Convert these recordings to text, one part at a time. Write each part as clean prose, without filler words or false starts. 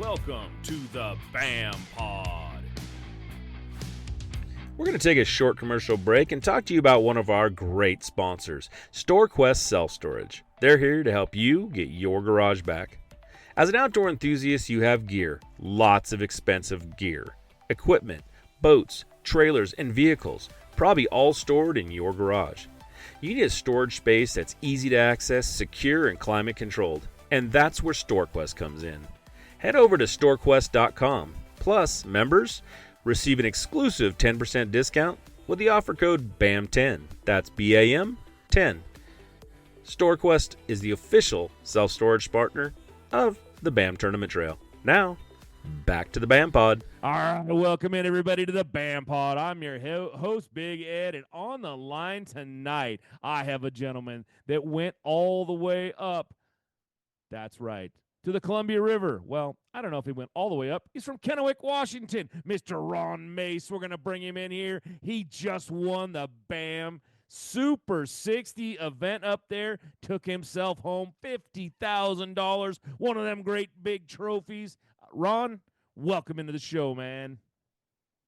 welcome to the BAM Pod. We're going to take a short commercial break and talk to you about one of our great sponsors, StoreQuest Self-Storage. They're here to help you get your garage back. As an outdoor enthusiast, you have gear, lots of expensive gear, equipment, boats, trailers, and vehicles, probably all stored in your garage. You need a storage space that's easy to access, secure, and climate controlled. And that's where StoreQuest comes in. Head over to storequest.com. Plus, members receive an exclusive 10% discount with the offer code BAM10. That's BAM 10. StoreQuest is the official self-storage partner of the BAM Tournament Trail. Now, back to the BAM Pod. All right, welcome in everybody to the BAM Pod. I'm your host, Big Ed, and on the line tonight, I have a gentleman that went all the way up. That's right, to the Columbia River. Well, I don't know if he went all the way up. He's from Kennewick, Washington. Mr. Ron Mace, we're going to bring him in here. He just won the BAM Super 60 event up there, took himself home $50,000, one of them great big trophies. Ron, welcome into the show, man.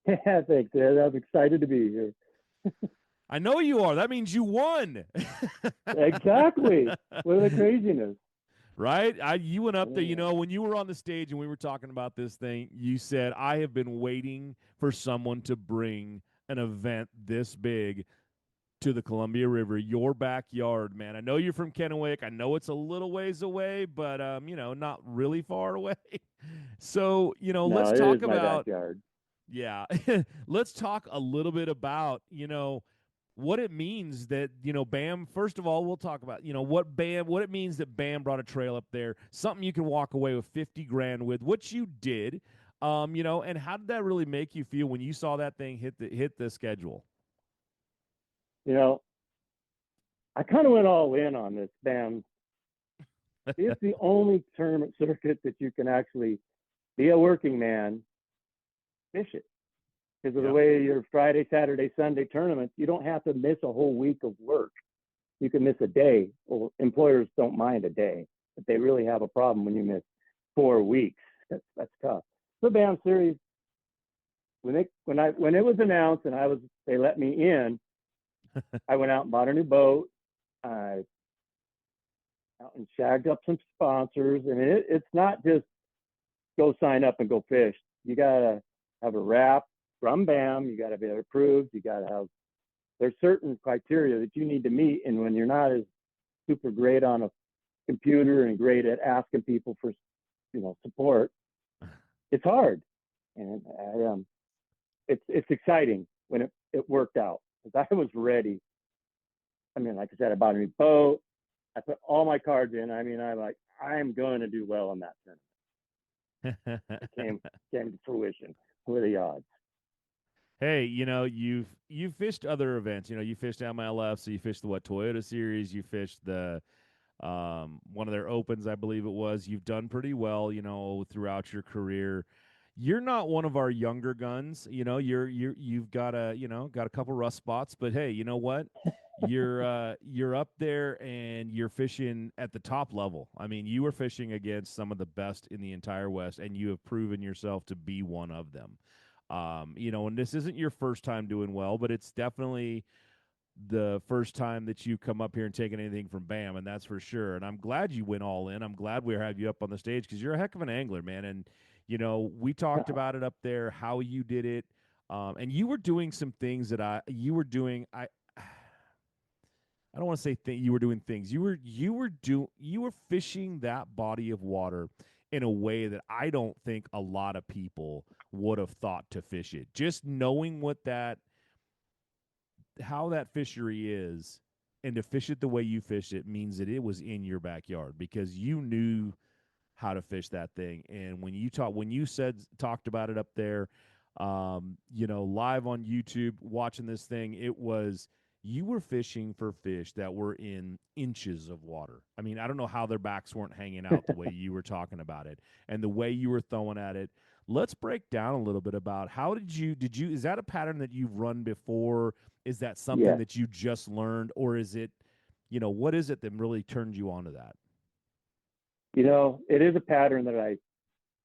Yeah, thanks, Ed. I'm excited to be here. I know you are. That means you won. Exactly. What are the craziness? Right? You went up there, you know, when you were on the stage and we were talking about this thing, you said, I have been waiting for someone to bring an event this big to the Columbia River, your backyard, man. I know you're from Kennewick. I know it's a little ways away, but, you know, not really far away. So, you know, No, let's it talk is my about, backyard. yeah, let's talk a little bit about, you know, what it means that, you know, BAM, first of all, we'll talk about, you know, what it means that BAM brought a trail up there, something you can walk away with 50 grand with, which you did, you know, and how did that really make you feel when you saw that thing hit the schedule? You know, I kind of went all in on this BAM. It's the only tournament circuit that you can actually be a working man, fish it. Because of the way your Friday, Saturday, Sunday tournaments, you don't have to miss a whole week of work. You can miss a day. Well, employers don't mind a day, but they really have a problem when you miss 4 weeks. That's tough. The BAM series, when it was announced and they let me in, I went out and bought a new boat. I out and shagged up some sponsors, and it's not just go sign up and go fish. You gotta have a wrap from BAM. You gotta be approved. You gotta have. There's certain criteria that you need to meet, and when you're not as super great on a computer and great at asking people for, you know, support, it's hard. And it's exciting when it worked out, because I was ready. I mean, like I said, I bought a new boat. I put all my cards in. I mean, I'm going to do well in that tournament. It came to fruition. What are the odds? Hey, you know, you've fished other events. You know, you fished MLF, so you fished the Toyota Series. You fished the one of their opens, I believe it was. You've done pretty well, you know, throughout your career. You're not one of our younger guns. You know, you've got a couple rust spots, but hey, you know what? You're up there and you're fishing at the top level. I mean, you were fishing against some of the best in the entire West, and you have proven yourself to be one of them. You know, and this isn't your first time doing well, but it's definitely the first time that you come up here and taken anything from BAM, and that's for sure. And I'm glad you went all in. I'm glad we have you up on the stage because you're a heck of an angler, man. And you know, we talked about it up there, how you did it, and you were doing some things that I don't want to say you were doing things. You were fishing that body of water in a way that I don't think a lot of people would have thought to fish it. Just knowing how that fishery is, and to fish it the way you fished it means that it was in your backyard because you knew how to fish that thing. And when you talked about it up there, you know, live on YouTube, watching this thing, you were fishing for fish that were in inches of water. I mean, I don't know how their backs weren't hanging out the way you were talking about it and the way you were throwing at it. Let's break down a little bit about how did you, is that a pattern that you've run before? Is that something that you just learned, or is it, you know, what is it that really turned you on to that? You know, it is a pattern that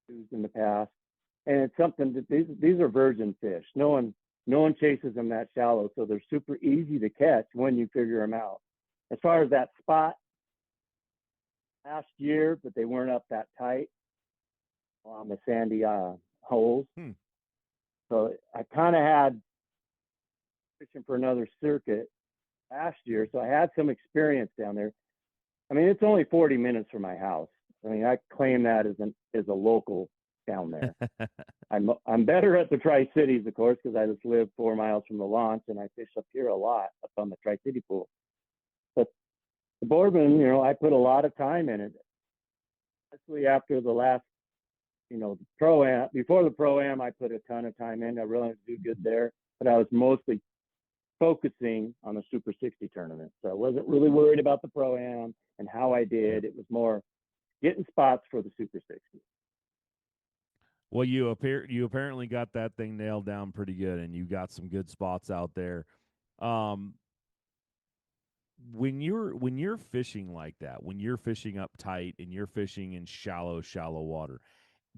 used in the past, and it's something that these are virgin fish. No one chases them that shallow, so they're super easy to catch when you figure them out. As far as that spot last year, but they weren't up that tight on the sandy holes. Hmm. So I kind of had fishing for another circuit last year, so I had some experience down there. I mean, it's only 40 minutes from my house. I mean, I claim that as a local down there. I'm better at the Tri Cities, of course, because I just live 4 miles from the launch and I fish up here a lot up on the Tri City pool. But the Boardman, I put a lot of time in it, especially after the last, pro am. Before the pro am, I put a ton of time in. I really do good there, but I was mostly focusing on the Super 60 tournament. So I wasn't really worried about the pro am and how I Yeah. did. It was more getting spots for the Super 60. Well, you apparently got that thing nailed down pretty good, and you got some good spots out there. Um, when you're fishing like that, when you're fishing up tight and you're fishing in shallow water,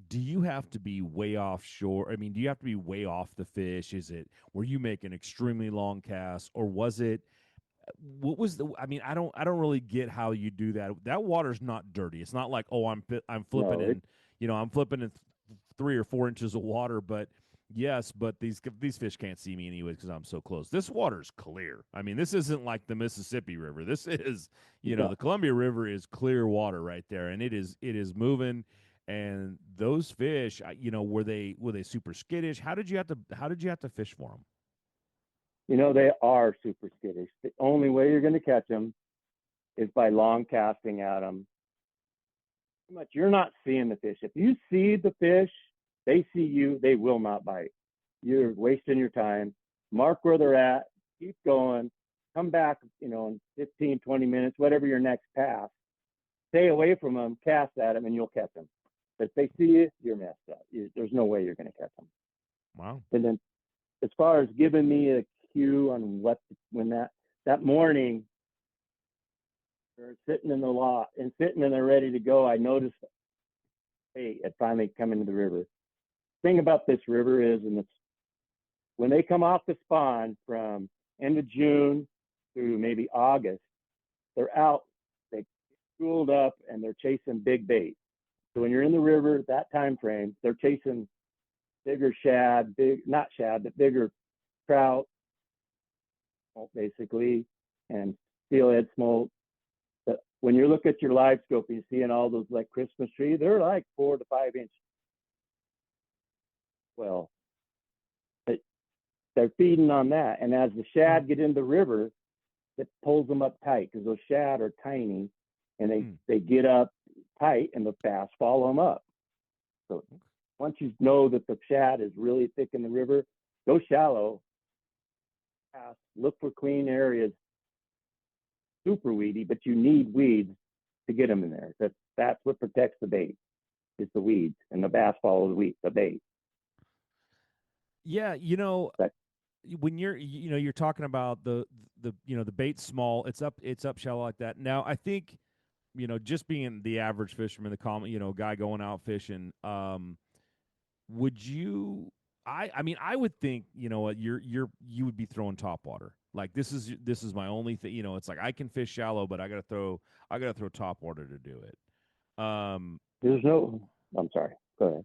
do you have to be way offshore? I mean, do you have to be way off the fish? Is it were you making extremely long casts, or was it what was the I mean, I don't really get how you do that. That water's not dirty. It's not like, "Oh, I'm flipping No, in, I'm flipping in 3 or 4 inches of water, but yes, but these fish can't see me anyways because I'm so close. This water's clear. I mean, this isn't like the Mississippi River. This is, no, the Columbia River is clear water right there, and it is moving. And those fish, were they super skittish? How did you have to fish for them? they are super skittish. The only way you're going to catch them is by long casting at them. Pretty much, you're not seeing the fish. If you see the fish, they see you. They will not bite. You're wasting your time. Mark where they're at. Keep going. Come back, in 15, 20 minutes, whatever your next pass. Stay away from them. Cast at them, and you'll catch them. But if they see you, you're messed up. There's no way you're going to catch them. Wow. And then, as far as giving me a cue on when that morning they're sitting in the lot and sitting and they're ready to go, I noticed, hey, it finally come into the river. Thing about this river is, and it's when they come off the spawn from end of June through maybe August, they're out, they schooled up and they're chasing big bait. So when you're in the river, that time frame, they're chasing bigger shad, not shad, but bigger trout, basically, and steelhead smoke. But when you look at your live scope, you see in all those like Christmas tree, they're like 4 to 5 inch. Well, they're feeding on that, and as the shad get in the river, it pulls them up tight because those shad are tiny, and they get up tight, and the bass follow them up. So once you know that the shad is really thick in the river, go shallow. Look for clean areas, super weedy, but you need weeds to get them in there. That's what protects the bait is the weeds, and the bass follow the bait. Yeah, That, when you're talking about the bait small, it's up shallow like that. Now I think, just being the average fisherman, the common, guy going out fishing, would you I mean, I would think, what you would be throwing top water. Like, this is my only thing, it's like I can fish shallow, but I got to throw top water to do it. there's no. I'm sorry. Go ahead.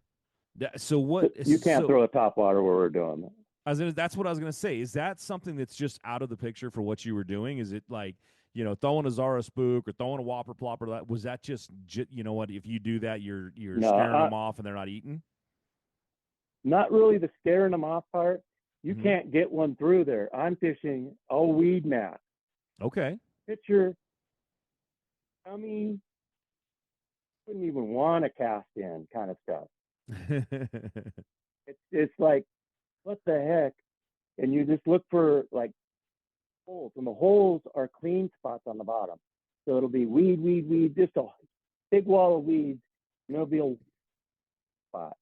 So what You can't so throw a top water where we're doing that. that's what I was gonna say. Is that something that's just out of the picture for what you were doing? Is it like, throwing a Zara spook or throwing a whopper plopper? Was that just, what? If you do that, you're No, scaring them off and they're not eating. not really the scaring them off part. You Hmm. can't get one through there. I'm fishing all weed mat. Okay. Picture, I mean, wouldn't even want to cast in kind of stuff. It's like, what the heck? And you just look for like holes, and the holes are clean spots on the bottom. So it'll be weed, just a big wall of weeds, and it'll be a spot,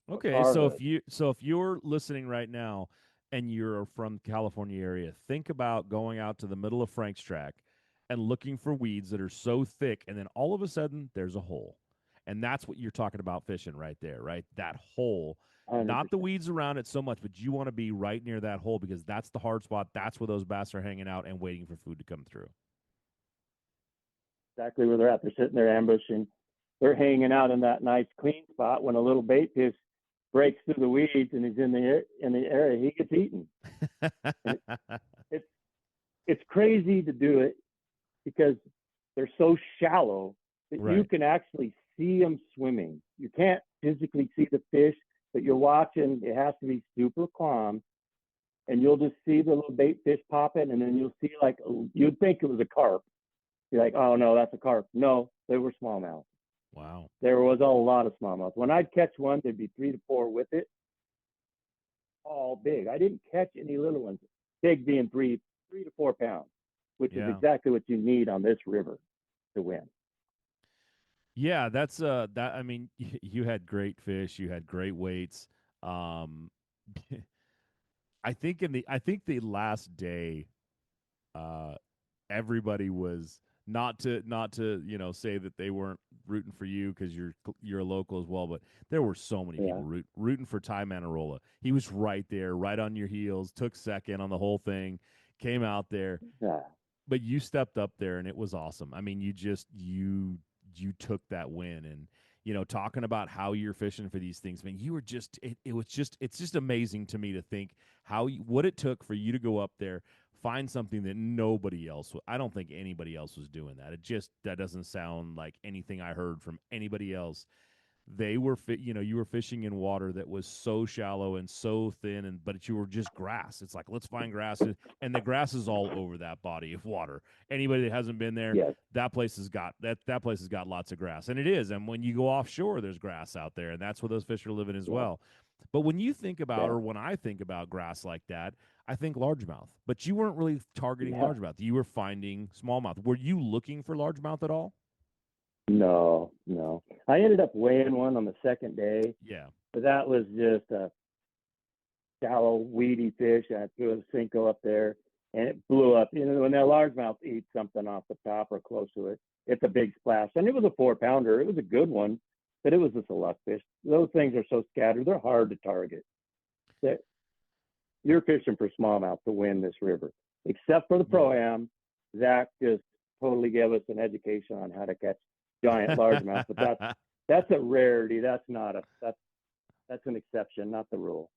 a Okay, car so hook. if you're listening right now and you're from the California area, think about going out to the middle of Frank's track and looking for weeds that are so thick, and then all of a sudden there's a hole, And that's what you're talking about fishing right there, right? That hole, not the 100%. weeds around it so much, but you want to be right near that hole because that's the hard spot. That's where those bass are hanging out and waiting for food to come through. Exactly where they're at. They're sitting there ambushing. They're hanging out in that nice clean spot. When a little bait fish breaks through the weeds and he's in the area, he gets eaten. And it's it's crazy to do it because they're so shallow that you Right. can actually see them swimming. You can't physically see the fish, but you're watching. It has to be super calm, and you'll just see the little bait fish popping, and then you'll see like you'd think it was a carp. You're like, oh no, that's a carp. No, they were smallmouth. Wow. There was a lot of smallmouth. When I'd catch one, there'd be 3 to 4 with it, all big. I didn't catch any little ones. Big being 3 to 4 pounds, which is Yeah. exactly what you need on this river to win. Yeah, that's that I mean, you had great fish, you had great weights. Um I think the last day uh everybody was not to say that they weren't rooting for you because you're a local as well, but there were so many Yeah, people rooting for Ty Manarola. He was right there, right on your heels, took second on the whole thing, came out there, yeah, but you stepped up there and it was awesome. I mean, you took that win and talking about how you're fishing for these things, man, you were just it was just it's just amazing to me to think what it took for you to go up there, find something that nobody else I don't think anybody else was doing that. That doesn't sound like anything I heard from anybody else. They were you were fishing in water that was so shallow and so thin, and but you were just grass. It's like, let's find grass, and the grass is all over that body of water. Anybody that hasn't been there, yes, that place has got lots of grass, and it is. And when you go offshore, there's grass out there, and that's where those fish are living as yeah, well. But when you think about, yeah, or when I think about grass like that, I think largemouth. But you weren't really targeting yeah. largemouth. You were finding smallmouth. Were you looking for largemouth at all? No, no. I ended up weighing one on the second day, Yeah. but that was just a shallow, weedy fish. I threw a Cinco up there, and it blew up. When that largemouth eats something off the top or close to it, it's a big splash. And it was a 4 pounder. It was a good one, but it was just a luck fish. Those things are so scattered; they're hard to target. They're, you're fishing for smallmouth to win this river, except for the Yeah. pro-am. Zach just totally gave us an education on how to catch giant largemouth, but that's a rarity. That's an exception, not the rule.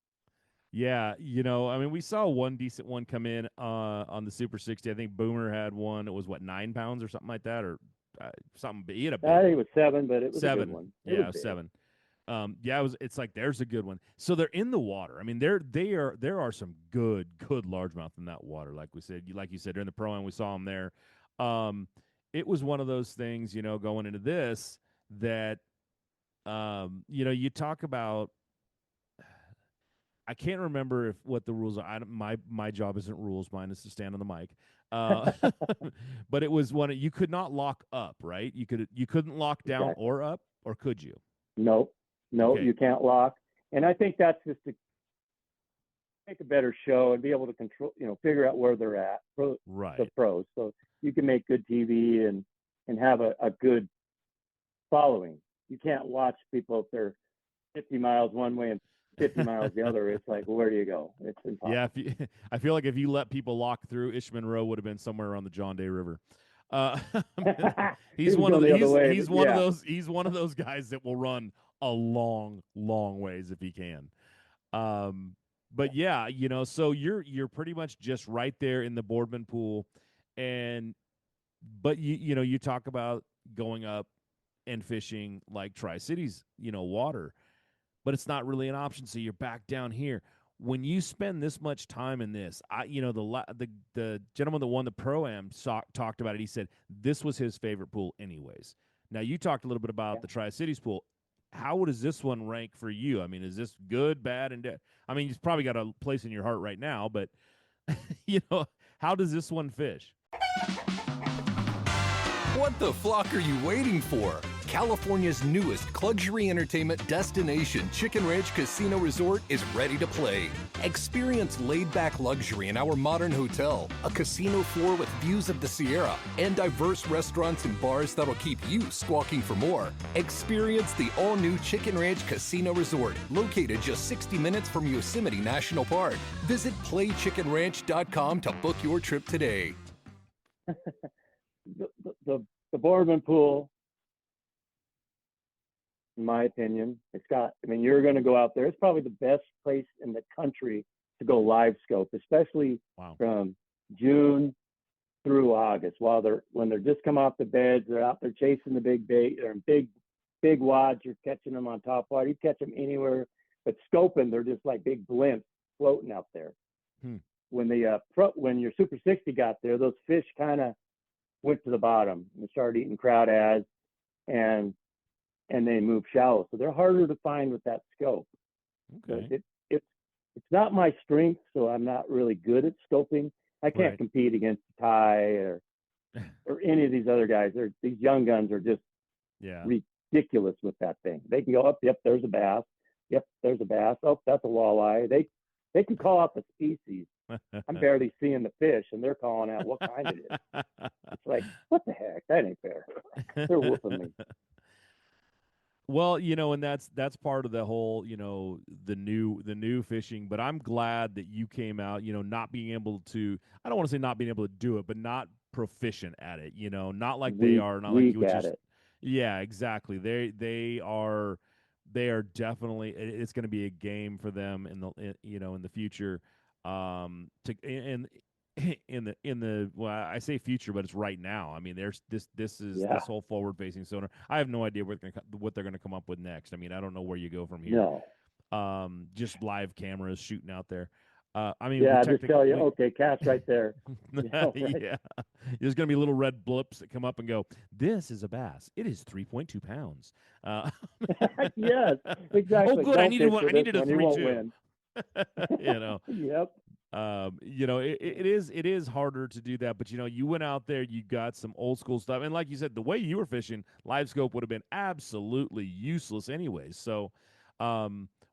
Yeah, I mean, we saw one decent one come in on the Super 60. I think Boomer had one. It was what, 9 pounds or something like that, or something. He had a big I think it one. was 7, but it was a good 7. one. It was Yeah, big. 7. Yeah, it's like there's a good one. So they're in the water. I mean, there are some good largemouth in that water. Like we said, like you said, during the pro am, we saw them there. Um, it was one of those things, going into this that you talk about. I can't remember if what the rules are. My job isn't rules. Mine is to stand on the mic. Uh, but it was one you could not lock up, right? You couldn't lock down Exactly. or up, or could you? Nope. No, Okay, you can't lock. And I think that's just to make a better show and be able to control, figure out where they're at, the right. pros. So you can make good TV and have a good following. You can't watch people if they're 50 miles one way and 50 miles the other. It's like, well, where do you go? It's Yeah, impossible. I feel like if you let people lock through, Ishman Rowe would have been somewhere around the John Day River. Uh, He was going the other way, but yeah, he's one of those guys that will run a long ways if he can. Um, but yeah, so you're pretty much just right there in the Boardman pool, and but you talk about going up and fishing like Tri Cities, water, but it's not really an option. So you're back down here. When you spend this much time in this, the gentleman that won the pro am talked about it. He said this was his favorite pool, anyways. Now you talked a little bit about yeah. the Tri Cities pool. How does this one rank for you? I mean, is this good, bad, and I mean, you've probably got a place in your heart right now, but you know, how does this one fish? What the flock are you waiting for? California's newest luxury entertainment destination, Chicken Ranch Casino Resort, is ready to play. Experience laid-back luxury in our modern hotel, a casino floor with views of the Sierra, and diverse restaurants and bars that'll keep you squawking for more. Experience the all-new Chicken Ranch Casino Resort, located just 60 minutes from Yosemite National Park. Visit playchickenranch.com to book your trip today. The Boardman pool, in my opinion, it's got, I mean, you're going to go out there. It's probably the best place in the country to go live scope, especially from June through August. When they're just come off the beds, they're out there chasing the big bait. They're in big wads. You're catching them on top water. You catch them anywhere, but scoping, they're just like big blimps floating out there. When your Super 60 got there, those fish kind of went to the bottom and started eating crawdads, and they move shallow. So they're harder to find with that scope. Okay. It's not my strength, so I'm not really good at scoping. I can't compete against Ty or any of these other guys. These young guns are just ridiculous with that thing. They can go up, yep, there's a bass. Yep, there's a bass. Oh, that's a walleye. They can call out the species. I'm barely seeing the fish, and they're calling out what kind it is. It's like, what the heck? That ain't fair. They're whooping me. Well, and that's part of the whole, the new fishing. But I'm glad that you came out, not being able to. I don't want to say not being able to do it, but not proficient at it. Not like they are, not like you would just. It. Yeah, exactly. They are definitely. It's going to be a game for them in the future. In the well, I say future, but it's right now. I mean, there's this is this whole forward facing sonar. I have no idea what they're going to come up with next. I mean, I don't know where you go from here. No. Just live cameras shooting out there. I mean, just tell you, okay, cast right there. Right. Yeah, there's going to be little red blips that come up and go. This is a bass. It is 3.2 pounds. Yes, exactly. Oh, good. I needed one. I needed a 3.2. Yep. It is harder to do that, but you went out there, you got some old school stuff, and like you said, the way you were fishing, live scope would have been absolutely useless anyways. So,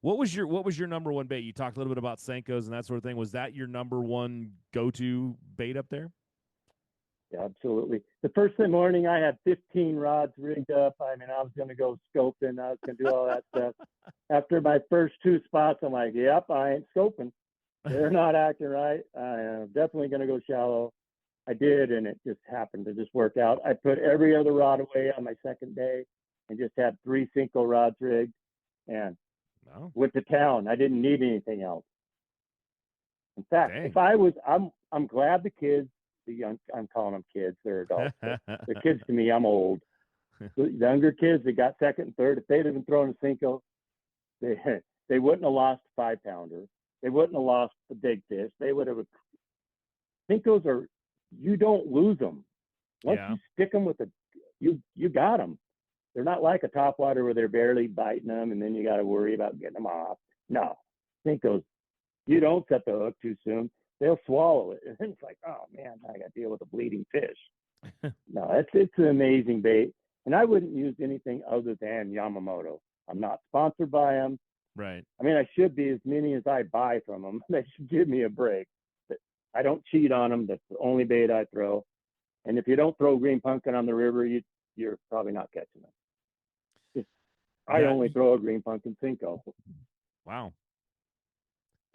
what was your number one bait? You talked a little bit about Senkos and that sort of thing. Was that your number one go-to bait up there? Yeah, absolutely. The first morning, I had 15 rods rigged up. I mean, I was going to go scoping. I was going to do all that stuff. After my first two spots, I'm like, yep, I ain't scoping. They're not acting right. I am definitely going to go shallow. I did, and it just happened to just work out. I put every other rod away on my second day and just had 3 Senko rods rigged and went to town. I didn't need anything else. In fact, I'm glad the kids, the young, I'm calling them kids, they're adults. They're kids to me. I'm old. The younger kids, they got second and third. If they'd have been throwing a Senko, they wouldn't have lost a 5-pounder. They wouldn't have lost the big fish. They would have. Senkos are, you don't lose them. Once you stick them with you got them. They're not like a topwater where they're barely biting them and then you got to worry about getting them off. No, Senkos, you don't set the hook too soon. They'll swallow it. And it's like, oh man, I got to deal with a bleeding fish. No, it's an amazing bait. And I wouldn't use anything other than Yamamoto. I'm not sponsored by them. Right. I mean, I should be. As many as I buy from them, they should give me a break. But I don't cheat on them. That's the only bait I throw. And if you don't throw green pumpkin on the river, you're probably not catching them. I only throw a green pumpkin Senko. Wow.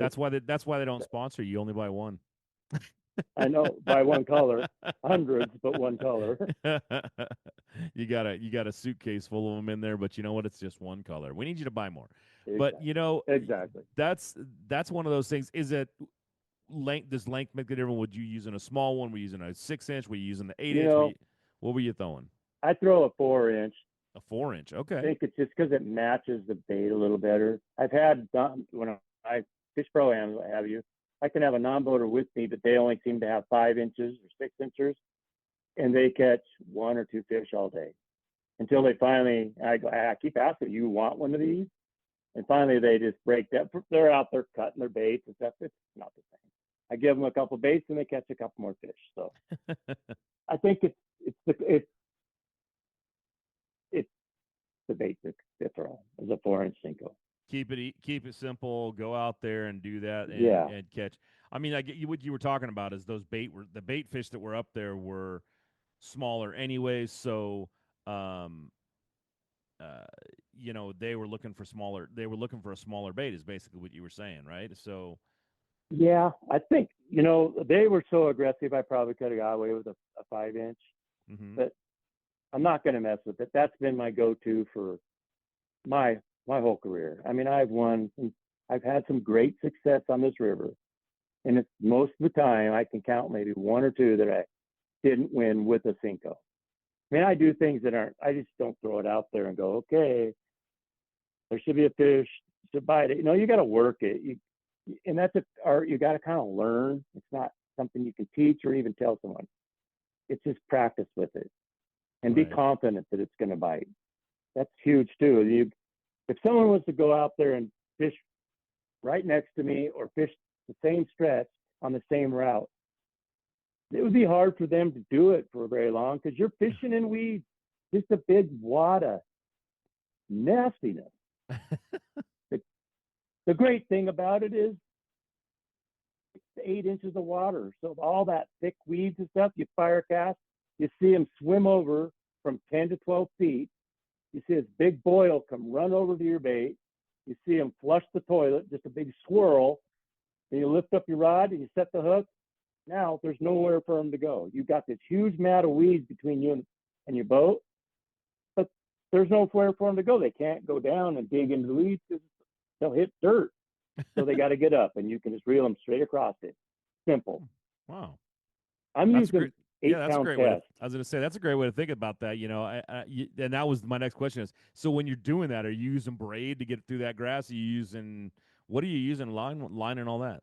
That's why they don't sponsor you. Only buy one. I know, buy one color, hundreds, but one color. You got a suitcase full of them in there, but you know what? It's just one color. We need you to buy more. Exactly. But exactly. That's one of those things. Is it length? Does length make the difference? Would you using a small one? Were you using a 6-inch? Were you using the 8-inch? What were you throwing? I throw a 4-inch. A 4-inch. Okay. I think it's just because it matches the bait a little better. I've had when I fish pro-ams, what have you. I can have a non-boater with me, but they only seem to have 5 inches or 6 inches, and they catch 1 or 2 fish all day until they finally. I keep asking, "You want one of these?" And finally, they just break that. They're out there cutting their baits and stuff. It's not the same. I give them a couple baits, and they catch a couple more fish. So I think it's the bait to throw is a 4-inch Cinco. Keep it simple. Go out there and do that Yeah, and catch. I mean, I get you. What you were talking about is the bait fish that were up there were smaller anyways. So, um, uh, they were looking for smaller. They were looking for a smaller bait. Is basically what you were saying, right? So, yeah. I think they were so aggressive. I probably could have got away with a 5-inch, mm-hmm. but I'm not going to mess with it. That's been my go-to for my my whole career. I mean, I've had some great success on this river, and it's most of the time I can count maybe one or two that I didn't win with a Cinco. I mean, I do things that aren't. I just don't throw it out there and go, okay, there should be a fish, should bite it. You got to work it. And that's a art you got to kind of learn. It's not something you can teach or even tell someone. It's just practice with it and be Right. confident that it's going to bite. That's huge too. If someone was to go out there and fish right next to me or fish the same stretch on the same route, it would be hard for them to do it for very long because you're fishing in weeds, just a big wad of nastiness. The, the great thing about it is 8 inches of water. So all that thick weeds and stuff, you fire cast, you see them swim over from 10 to 12 feet. You see this big boil come run over to your bait. You see them flush the toilet, just a big swirl. Then you lift up your rod and you set the hook. Now there's nowhere for them to go. You've got this huge mat of weeds between you and your boat, but there's nowhere for them to go. They can't go down and dig into the weeds because they'll hit dirt. So they got to get up, and you can just reel them straight across it. Simple. Wow. I'm That's a using great. Yeah, that's a 8-pound great way. test. I was going to say that's a great way to think about that. And that was my next question is: so when you're doing that, are you using braid to get through that grass? Are you using what are you using line and all that?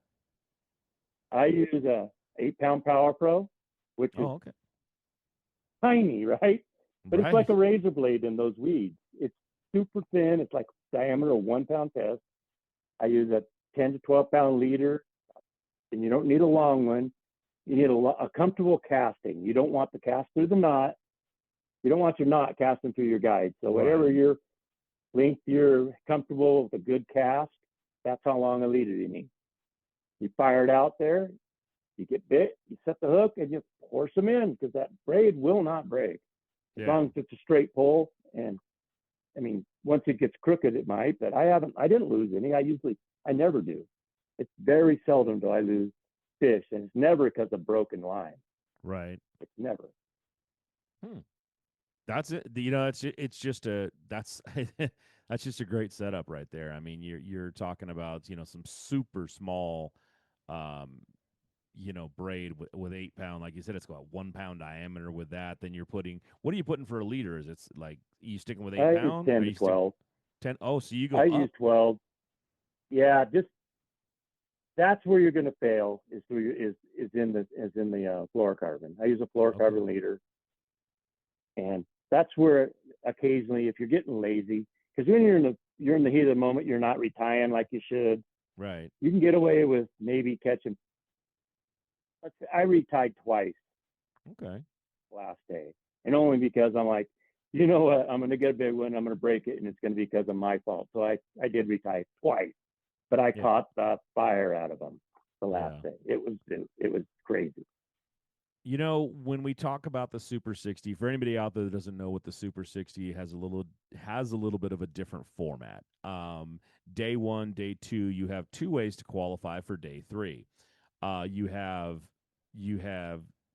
I use a 8-pound Power Pro, which is Oh, okay, tiny, right? But it's right, like a razor blade in those weeds. It's super thin. It's like diameter of 1-pound test. I use a 10 to 12-pound leader, and you don't need a long one. You need a comfortable casting. You don't want the cast through the knot. You don't want your knot casting through your guide. So whatever right. your length you're comfortable with a good cast, that's how long a leader you need. You fire it out there, you get bit, you set the hook, and you force them in because that braid will not break as Yeah, long as it's a straight pull. And I mean, once it gets crooked, it might, but I didn't lose any. I never do. It's very seldom do I lose fish, and it's never because of broken line. right. It's never. Hmm. That's it. It's just a that's that's just a great setup right there. I mean, you're talking about some super small, um, braid with 8 pound. Like you said, it's about 1 pound diameter with that. Then you're putting what are you putting for a leader? Is it like you sticking with eight I use pound? Or 10 are to you sticking 12. 10? Oh, so you I go use up. 12. Yeah, just that's where you're going to fail is in the fluorocarbon. I use a Okay. fluorocarbon leader, and that's where occasionally, if you're getting lazy, because when you're in the heat of the moment, you're not retying like you should. Right. You can get away with maybe catching. I retied twice Okay. last day, and only because I'm like, you know what, I'm going to get a big one, I'm going to break it, and it's going to be because of my fault. So I did retie twice, but I Yeah. caught the fire out of them the last Yeah. day. It was crazy. When we talk about the Super 60, for anybody out there that doesn't know what the Super 60 has a little bit of a different format. Day 1, day 2, you have two ways to qualify for day 3. You have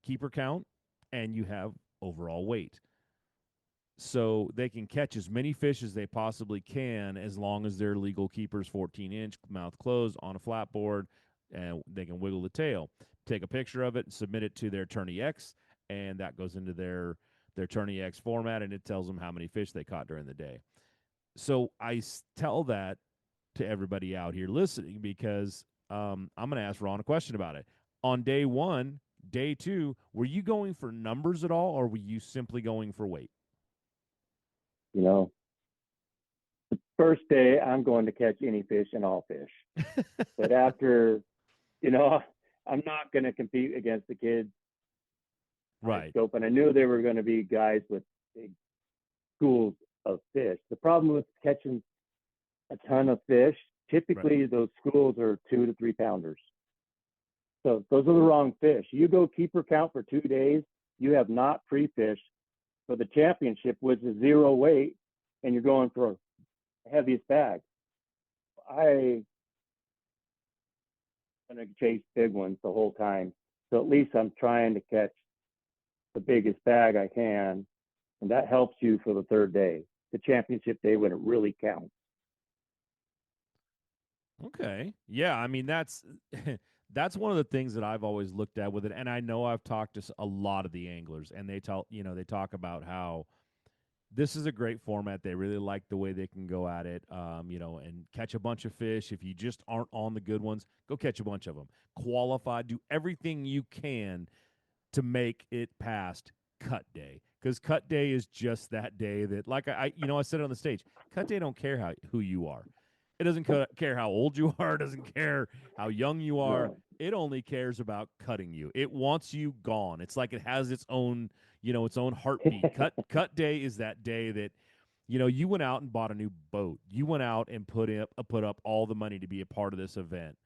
keeper count and you have overall weight. So they can catch as many fish as they possibly can as long as they're legal keepers, 14-inch, mouth closed, on a flat board, and they can wiggle the tail. Take a picture of it, submit it to their Tourney X, and that goes into their Tourney X format, and it tells them how many fish they caught during the day. So I tell that to everybody out here listening because I'm going to ask Ron a question about it. On day 1, day 2, were you going for numbers at all, or were you simply going for weight? You know, first day I'm going to catch any fish and all fish, but after, you know, I'm not going to compete against the kids. I Right. scope, and I knew there were going to be guys with big schools of fish. The problem with catching a ton of fish, Right. typically those schools are 2 to 3 pounders. So those are the wrong fish. You go keeper count for 2 days, you have not pre-fished for the championship, which is zero weight, and you're going for heaviest bag. I'm going to chase big ones the whole time. So at least I'm trying to catch the biggest bag I can, and that helps you for the third day, the championship day when it really counts. Okay. Yeah, I mean that's that's one of the things that I've always looked at with it, and I know I've talked to a lot of the anglers, and they talk about how this is a great format. They really like the way they can go at it, and catch a bunch of fish. If you just aren't on the good ones, go catch a bunch of them. Qualify, do everything you can to make it past cut day, because cut day is just that day that, like I said it on the stage, cut day don't care who you are. It doesn't care how old you are. It doesn't care how young you are. No. It only cares about cutting you. It wants you gone. It's like it has its own, its own heartbeat. Cut day is that day that, you went out and bought a new boat. You went out and put up all the money to be a part of this event.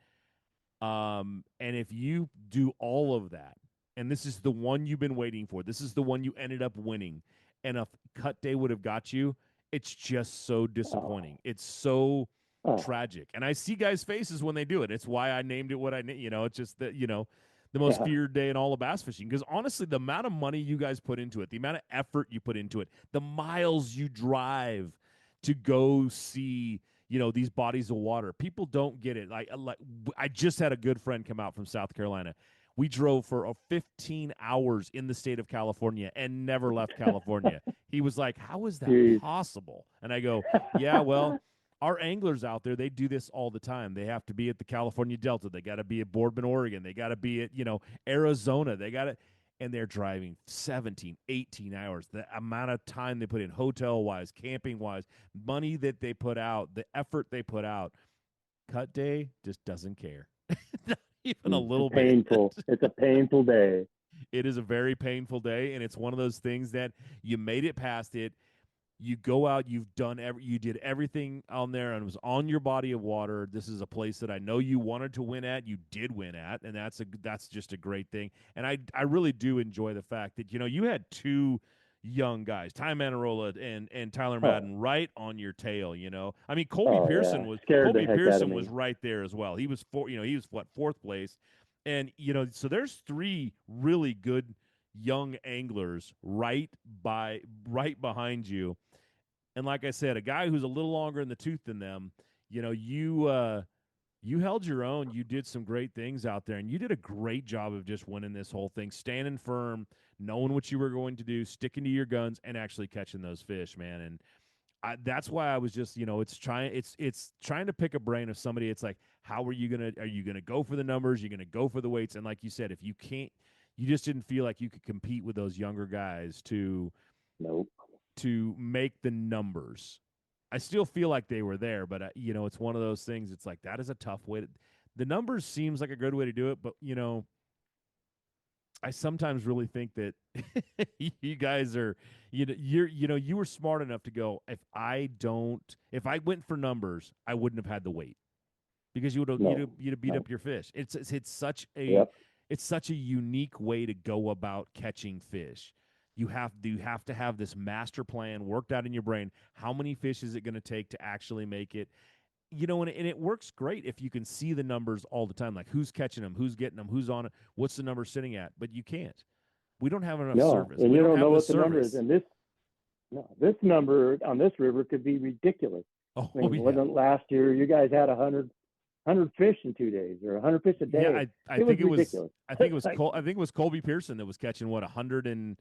And if you do all of that, and this is the one you've been waiting for, this is the one you ended up winning, and a cut day would have got you, it's just so Oh, disappointing. It's so oh, tragic. And I see guys' faces when they do it. It's why I named it what I named. It's just that, the most yeah. feared day in all of bass fishing. Because honestly, the amount of money you guys put into it, the amount of effort you put into it, the miles you drive to go see, these bodies of water, people don't get it. Like I just had a good friend come out from South Carolina. We drove for 15 hours in the state of California and never left California. He was like, "How is that Jeez. possible?" And I go, "Yeah, well, our anglers out there, they do this all the time. They have to be at the California Delta. They got to be at Boardman, Oregon. They got to be at, Arizona. They got to, and they're driving 17, 18 hours. The amount of time they put in hotel wise, camping wise, money that they put out, the effort they put out. Cut day just doesn't care. Not even a little bit. Painful. It's a painful day. It is a very painful day, and it's one of those things that you made it past it. You go out, you did everything on there, and it was on your body of water. This is a place that I know you wanted to win at. You did win at, and that's just a great thing. And I really do enjoy the fact that you had two young guys, Ty Manarola and Tyler Oh, Madden, right on your tail. I mean, oh yeah. Scared the Colby heck out of Pearson was me. right there as well. He was he was what, fourth place, and so there's three really good young anglers right behind you. And like I said, a guy who's a little longer in the tooth than them, you held your own. You did some great things out there, and you did a great job of just winning this whole thing, standing firm, knowing what you were going to do, sticking to your guns, and actually catching those fish, man. And that's why I was just, it's trying to pick a brain of somebody. It's like, how are you gonna go for the numbers? You're gonna go for the weights, and like you said, if you can't, you just didn't feel like you could compete with those younger guys Nope. to make the numbers. I still feel like they were there, but it's one of those things. It's like that is a tough way to. The numbers seems like a good way to do it, but I sometimes really think that you guys are, you were smart enough to go. If I went for numbers, I wouldn't have had the weight because No. you'd have beat No. up your fish. Yep. It's such a unique way to go about catching fish. You have to have this master plan worked out in your brain. How many fish is it going to take to actually make it? And it works great if you can see the numbers all the time, like who's catching them, who's getting them, who's on it, what's the number sitting at. But you can't. We don't have enough No. service. And We you don't don't have know the what the number is. service. And this number on this river could be ridiculous. I Oh mean, yeah. wasn't last year you guys had 100 fish in 2 days or 100 fish a Yeah, day? I It was think it was ridiculous. I think it was Like, I think it was Colby Pearson that was catching what, 100 and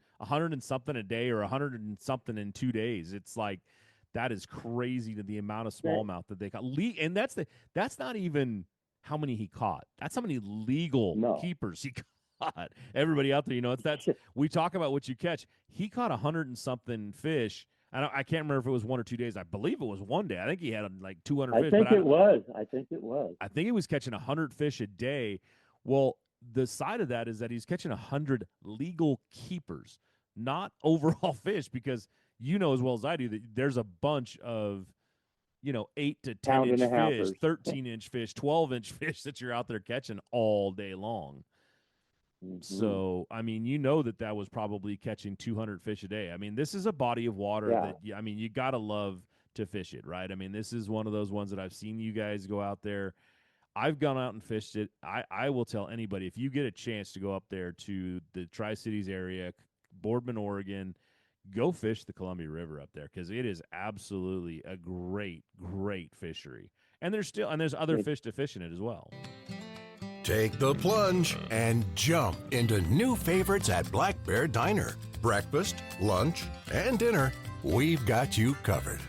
something a day, or 100 and something in 2 days. It's like that is crazy to the amount of smallmouth that they caught. And that's not even how many he caught. That's how many legal no. keepers he caught. Everybody out there, that's we talk about what you catch. He caught 100 and something fish. I can't remember if it was 1 or 2 days. I believe it was one day. I think he had like 200 I fish, but think it was. I think it was. I think he was catching 100 fish a day. Well, the side of that is that he's catching 100 legal keepers, not overall fish, because you know as well as I do that there's a bunch of 8 to 10 Pound and inch a fish, halfers. 13-inch fish, 12-inch fish that you're out there catching all day long. Hmm. So, I mean, that was probably catching 200 fish a day. I mean, this is a body of water Yeah. that, I mean, you got to love to fish it, right? I mean, this is one of those ones that I've seen you guys go out there. I've gone out and fished it. I will tell anybody if you get a chance to go up there to the Tri Cities area, Boardman, Oregon, go fish the Columbia River up there because it is absolutely a great, great fishery. And there's other It, fish to fish in it as well. Take the plunge and jump into new favorites at Black Bear Diner. Breakfast, lunch, and dinner, we've got you covered.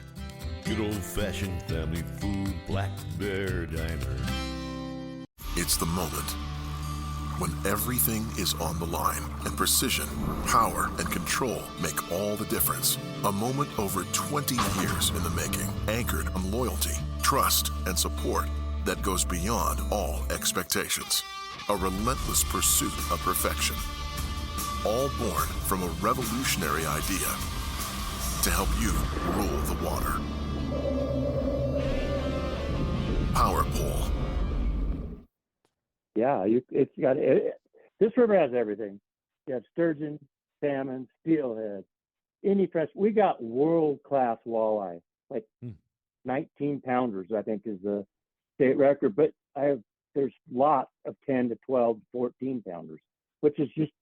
Good old-fashioned family food, Black Bear Diner. It's the moment when everything is on the line and precision, power, and control make all the difference. A moment over 20 years in the making, anchored on loyalty, trust, and support that goes beyond all expectations. A relentless pursuit of perfection. All born from a revolutionary idea to help you rule the water. Power Pole. yeah, it's got this river has everything. You have sturgeon, salmon, steelhead, any fresh. We got world-class walleye, like 19 pounders, I think is the state record. But there's lots of 10 to 12, 14 pounders, which is just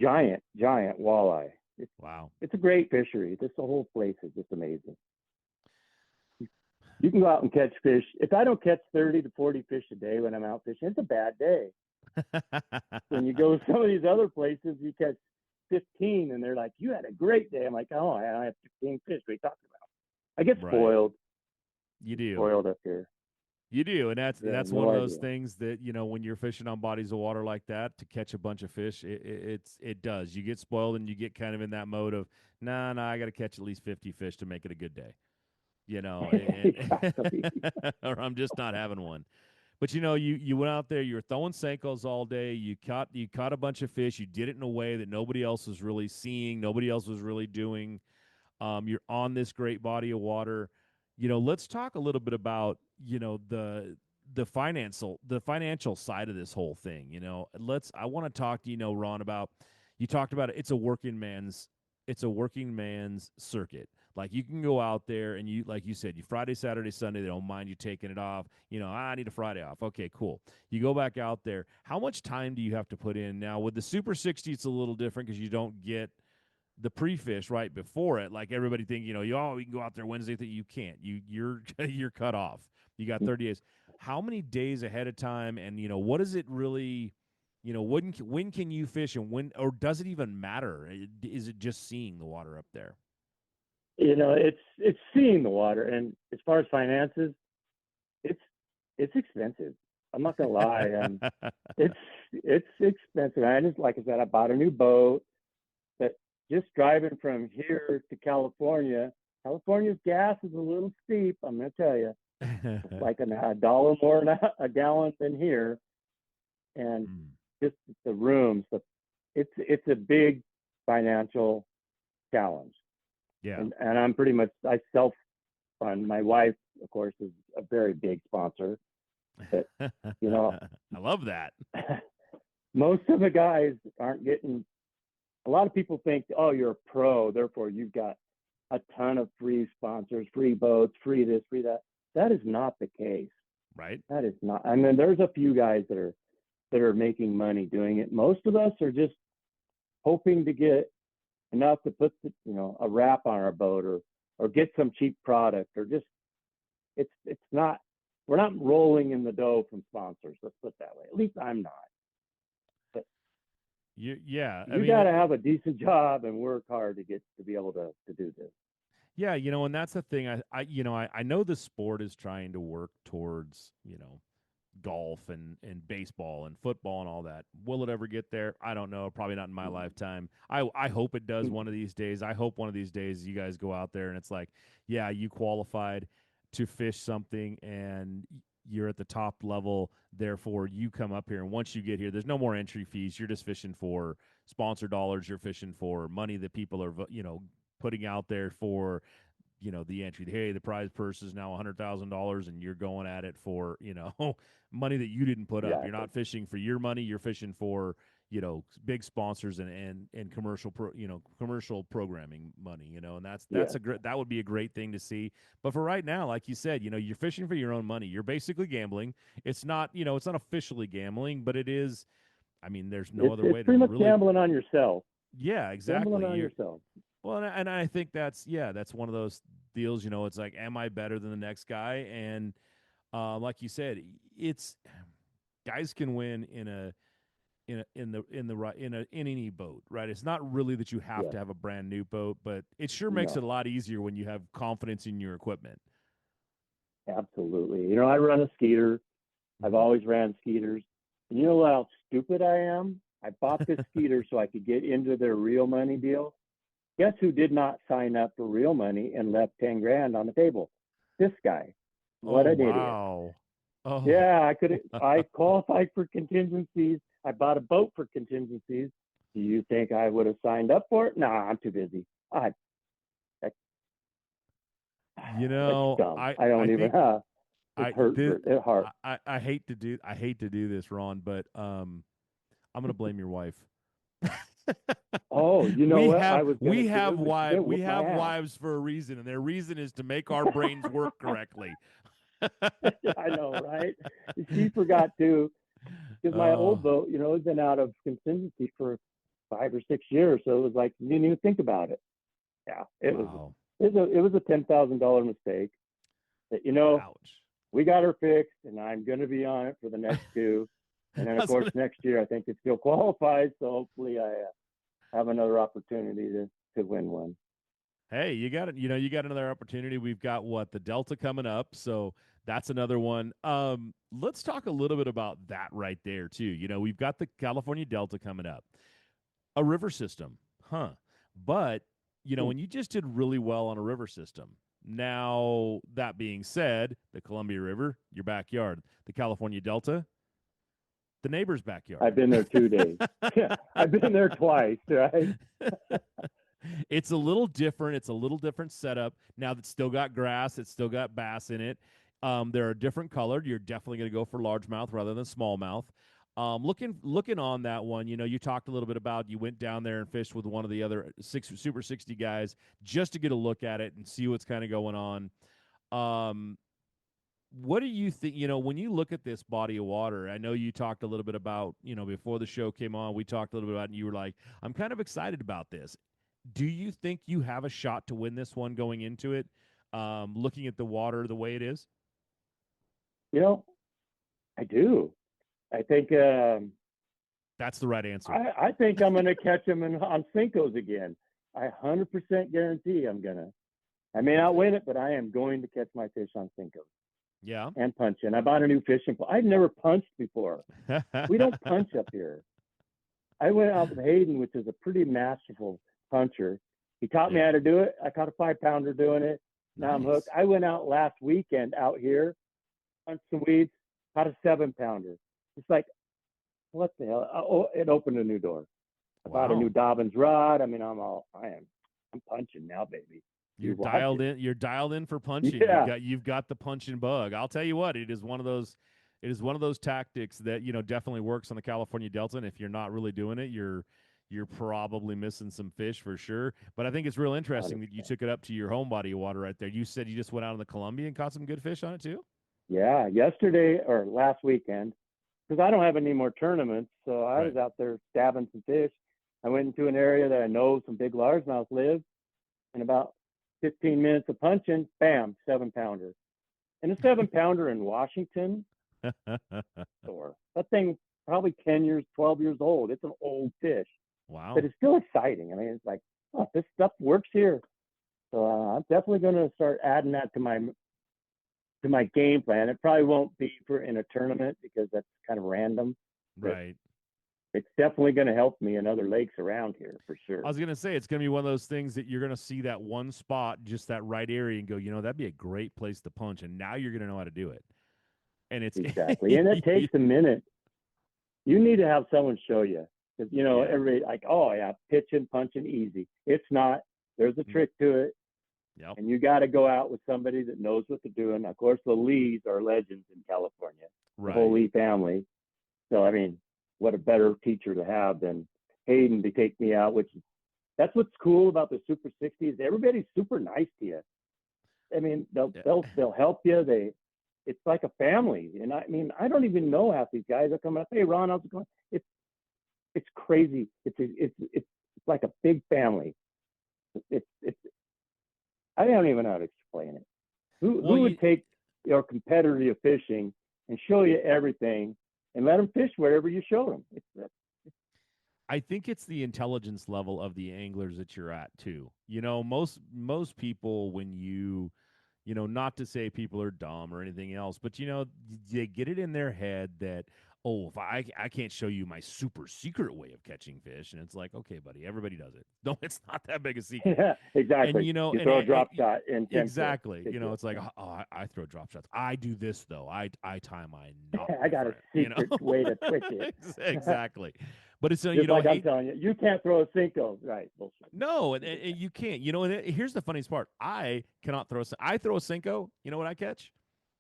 giant walleye. Wow. It's a great fishery. This the whole place is just amazing. You can go out and catch fish. If I don't catch 30 to 40 fish a day when I'm out fishing, it's a bad day. When you go to some of these other places, you catch 15 and they're like, you had a great day. I'm like, oh, I have 15 fish. What are you talking about? I get Right. spoiled. You do. Spoiled up here. You do, and that's Yeah, that's no one of those idea. things that when you're fishing on bodies of water like that to catch a bunch of fish, it does. You get spoiled and you get kind of in that mode of nah, I got to catch at least 50 fish to make it a good day, Exactly. or I'm just not having one. But you went out there, you were throwing Senkos all day. You caught a bunch of fish. You did it in a way that nobody else was really seeing, nobody else was really doing. You're on this great body of water. Let's talk a little bit about the financial side of this whole thing. I want to talk to Ron, about you talked about it. It's a working man's circuit. Like you can go out there and like you said, you Friday, Saturday, Sunday, they don't mind you taking it off. I need a Friday off. Okay, cool. You go back out there. How much time do you have to put in now with the Super 60? It's a little different because you don't get the pre-fish right before it. Like everybody think, we can go out there Wednesday. That you can't. You're you're cut off. You got 30 days. How many days ahead of time? And what is it really? When can you fish, and when, or does it even matter? Is it just seeing the water up there? It's seeing the water, and as far as finances, it's it's expensive. I'm not gonna lie. It's it's expensive. I just like I said, I bought a new boat. But just driving from here to California, California's gas is a little steep. I'm gonna tell you, it's like a dollar more a gallon than here, and Mm, just the rooms. It's a big financial challenge, yeah. and I'm pretty much I self fund. My wife, of course, is a very big sponsor. But you know, I love that. most of the guys aren't getting. A lot of people think, oh, you're a pro, therefore you've got a ton of free sponsors, free boats, free this, free that. That is not the case. Right. That is not. I mean, there's a few guys that are making money doing it. Most of us are just hoping to get enough to put a wrap on our boat, or get some cheap product, or just it's not. We're not rolling in the dough from sponsors. Let's put it that way. At least I'm not. But Yeah. I you mean, got to have a decent job and work hard to be able to do this. yeah, and that's the thing. I know the sport is trying to work towards, golf and baseball and football and all that. Will it ever get there? I don't know. Probably not in my lifetime. I hope it does one of these days. I hope one of these days you guys go out there and it's like, yeah, you qualified to fish something and you're at the top level. Therefore, you come up here, and once you get here, there's no more entry fees. You're just fishing for sponsor dollars. You're fishing for money that people are, putting out there for, the entry. Hey, the prize purse is now $100,000, and you're going at it for, money that you didn't put up. You're Exactly. not fishing for your money. You're fishing for, big sponsors and commercial programming money, and that's Yeah. a great, that would be a great thing to see. But for right now, like you said, you're fishing for your own money. You're basically gambling. It's not, it's not officially gambling, but it is. I mean, there's no other It's way to pretty much really. gambling on yourself. Yeah, Gambling exactly. on You're yourself. well, and I think that's one of those deals. It's like, am I better than the next guy? And like you said, it's guys can win in any boat, right? It's not really that you have Yeah. to have a brand new boat, but it sure makes it a No. lot easier when you have confidence in your equipment. Absolutely. I run a skeeter. I've Mhm. always ran skeeters. And you know how stupid I am? I bought this skeeter so I could get into their real money deal. Guess who did not sign up for real money and left 10 grand on the table? This guy. Oh What an idiot. wow! Oh, Yeah, I qualified for contingencies. I bought a boat for contingencies. Do you think I would have signed up for it? Nah, I'm too busy. That, it's dumb. I I I don't even, think it's I hurt, this it hurt. I hate to do this, Ron, but I'm gonna blame your wife. Oh, you know we what? have I was going to we have too, but she didn't we whoop my have ass. wives for a reason, and their reason is to make our brains work correctly. I know, right? She forgot too, because my old Oh, boat, has been out of contingency for 5 or 6 years. So it was like, you didn't even think about it. Yeah, wow. it was a $10,000 mistake. That Ouch. we got her fixed, and I'm going to be on it for the next two. And then, of That's course, what- next year I think it still qualifies. So hopefully I have another opportunity to win one. Hey, you got it. You got another opportunity. We've got the Delta coming up, so that's another one. Let's talk a little bit about that right there too. We've got the California Delta coming up, a river system, huh? But Hmm. when you just did really well on a river system. Now that being said, the Columbia River, your backyard, the California Delta, the neighbor's backyard. I've been there 2 days. I've been there twice, right? It's a little different. It's a little different setup. Now that's still got grass. It's still got bass in it. They're different colored. You're definitely going to go for largemouth rather than smallmouth. Looking on that one, you talked a little bit about you went down there and fished with one of the other Super 60 guys just to get a look at it and see what's kind of going on. What do you think? When you look at this body of water, I know you talked a little bit about, before the show came on, we talked a little bit about it, and you were like, I'm kind of excited about this. Do you think you have a shot to win this one going into it, looking at the water the way it is? You know, I do. I think That's the right answer. I think I'm going to catch them on Cinco's again. I 100% guarantee I'm going to. I may not win it, but I am going to catch my fish on Cinco's Yeah. and punch. And I bought a new fishing pole. I've never punched before. We don't punch up here. I went out with Hayden, which is a pretty masterful puncher. He taught me Yeah. how to do it. I caught a 5-pounder doing it. Now I'm hooked. I went out last weekend out here, punched some weeds, caught a 7-pounder. It's like, what the hell? Oh, it opened a new door. I bought a new Dobbins rod. I mean, I'm punching now, baby. You're watch dialed it. in. You're dialed in for punching. Yeah. You've got the punching bug. I'll tell you what, it is one of those tactics that definitely works on the California Delta. And if you're not really doing it, you're probably missing some fish for sure. But I think it's real interesting that you 100%. took it up to your home body of water right there. You said you just went out in the Columbia and caught some good fish on it too. Yeah, yesterday or last weekend, because I don't have any more tournaments, so I was out there stabbing some fish. I went into an area that I know some big largemouth live, and about 15 minutes of punching, bam, 7-pounder. And a 7-pounder in Washington, or that thing probably 10 years, 12 years old. It's an old fish, Wow. but it's still exciting. I mean, it's like, oh, this stuff works here. So I'm definitely going to start adding that to my game plan. It probably won't be in a tournament because that's kind of random. Right. It's definitely going to help me in other lakes around here for sure. I was gonna say it's gonna be one of those things that you're gonna see that one spot, just that right area, and go, that'd be a great place to punch. And now you're gonna know how to do it. And it's Exactly, and it takes a minute. You need to have someone show you because everybody like, oh yeah, pitching, punching, easy. It's not. There's a trick to it, Yep. and you got to go out with somebody that knows what they're doing. Of course, the Lees are legends in California, the whole Right. Lee family. So, I mean, what a better teacher to have than Hayden to take me out, which that's what's cool about the Super 60s. Everybody's super nice to you. I mean, they'll help you. It's like a family. And I mean, I don't even know half these guys are coming up. Hey, Ron, how's it going? It's crazy. It's like a big family. It's I don't even know how to explain it. Who would take your competitor to fishing and show you everything and let them fish wherever you show them? I think it's the intelligence level of the anglers that you're at too. You know, most people when not to say people are dumb or anything else, but they get it in their head that, oh, if I can't show you my super secret way of catching fish, and it's like, okay, buddy, everybody does it. No, it's not that big a secret. Yeah, exactly. And You throw a drop shot in 10 exactly. foot. It's like, oh, I throw drop shots. I do this though. I tie my knot. I got a secret way to twitch it. Exactly. But it's Just like I'm telling you, you can't throw a Cinco, right? Bullshit. No, and you can't. And here's the funniest part: I cannot throw. I throw a Cinco. You know what I catch?